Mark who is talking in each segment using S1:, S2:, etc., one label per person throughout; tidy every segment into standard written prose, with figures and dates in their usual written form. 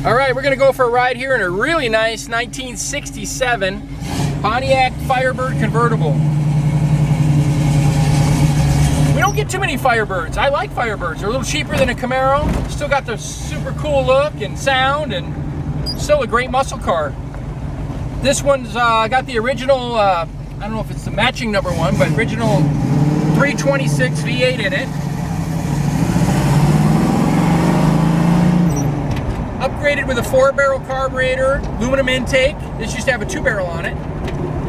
S1: All right, we're gonna go for a ride here in a really nice 1967 Pontiac Firebird Convertible. We don't get too many Firebirds. I like Firebirds. They're a little cheaper than a Camaro. Still got the super cool look and sound, and still a great muscle car. This one's got the original, I don't know if it's the matching number one, but original 326 V8 in it. Upgraded with a 4-barrel carburetor, aluminum intake. This used to have a 2-barrel on it.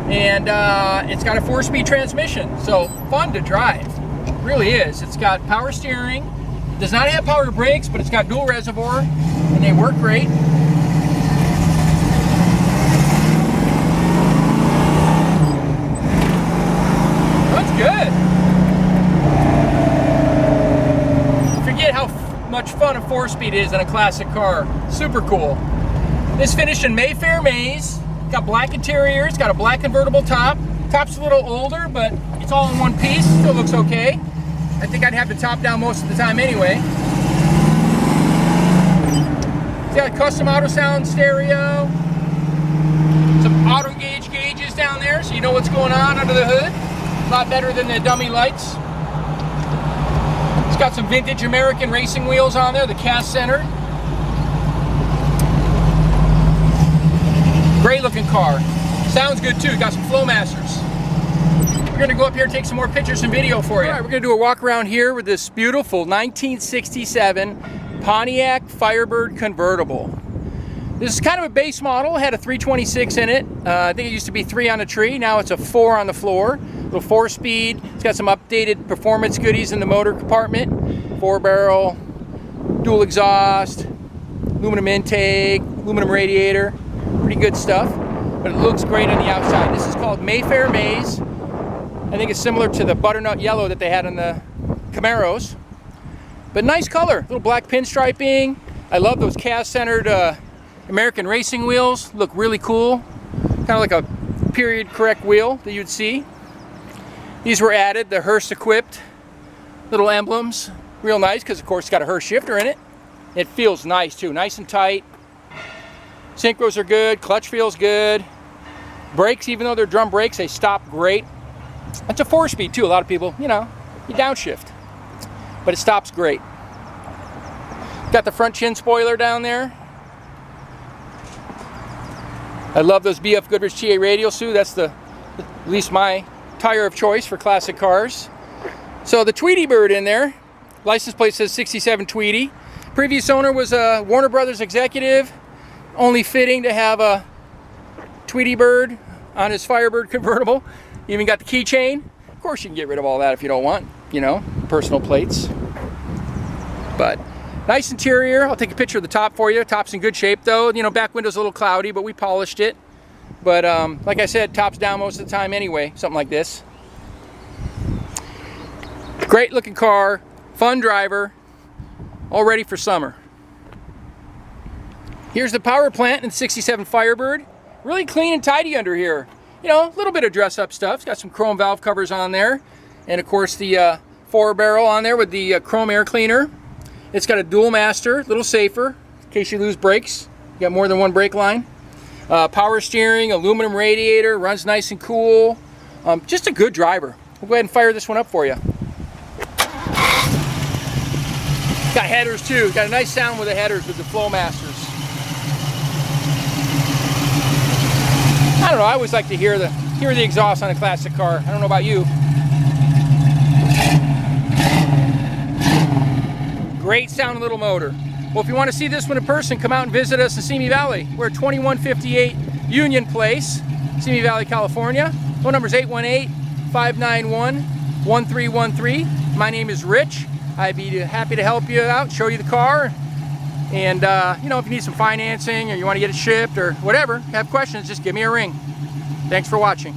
S1: And it's got a 4-speed transmission, so fun to drive. Really is. It's got power steering. It does not have power brakes, but it's got dual reservoir, and they work great. That's good. Forget how much fun a 4-speed is in a classic car. Super cool. This finished in Mayfair Maize. Got black interior. It's got a black convertible top. Top's a little older, but it's all in one piece. Still looks okay. I think I'd have the top down most of the time anyway. It's got a custom auto sound stereo. Some Auto Gage gauges down there, so you know what's going on under the hood. A lot better than the dummy lights. It's got some vintage American racing wheels on there, the cast center. Great looking car. Sounds good too. Got some Flowmasters. We're gonna go up here and take some more pictures and video for you. All right, we're gonna do a walk around here with this beautiful 1967 Pontiac Firebird Convertible. This is kind of a base model. It had a 326 in it. I think it used to be 3 on the tree. Now it's a 4 on the floor. Little 4-speed. It's got some updated performance goodies in the motor compartment. 4-barrel, dual exhaust, aluminum intake, aluminum radiator. Pretty good stuff. But it looks great on the outside. This is called Mayfair Maize. I think it's similar to the butternut yellow that they had on the Camaros. But nice color. Little black pinstriping. I love those cast-centered American racing wheels. Look really cool. Kind of like a period correct wheel that you'd see. These were added, the Hurst equipped little emblems. Real nice because of course it's got a Hurst shifter in it. It feels nice too, nice and tight. Synchros are good, clutch feels good. Brakes, even though they're drum brakes, they stop great. It's a 4-speed too. A lot of people, you know, you downshift. But it stops great. Got the front chin spoiler down there. I love those BF Goodrich TA radials too. That's at least my tire of choice for classic cars. So the Tweety Bird in there. License plate says 67 Tweety. Previous owner was a Warner Brothers executive. Only fitting to have a Tweety Bird on his Firebird convertible. Even got the keychain. Of course you can get rid of all that if you don't want, you know, personal plates. But nice interior. I'll take a picture of the top for you. Top's in good shape though. You know, back window's a little cloudy, but we polished it. But like I said, top's down most of the time anyway, something like this. Great looking car, fun driver, all ready for summer. Here's the power plant in the 67 Firebird. Really clean and tidy under here. You know, a little bit of dress up stuff. It's got some chrome valve covers on there. And of course the 4-barrel on there with the chrome air cleaner. It's got a dual master, a little safer in case you lose brakes. You got more than one brake line. Power steering, aluminum radiator, runs nice and cool. Just a good driver. We'll go ahead and fire this one up for you. Got headers too. Got a nice sound with the headers with the Flowmasters. I don't know, I always like to hear the exhaust on a classic car. I don't know about you. Great sounding little motor. Well, if you want to see this one in person, come out and visit us in Simi Valley. We're at 2158 Union Place, Simi Valley, California. Phone number is 818-591-1313. My name is Rich. I'd be happy to help you out, show you the car. And, you know, if you need some financing or you want to get it shipped or whatever, have questions, just give me a ring. Thanks for watching.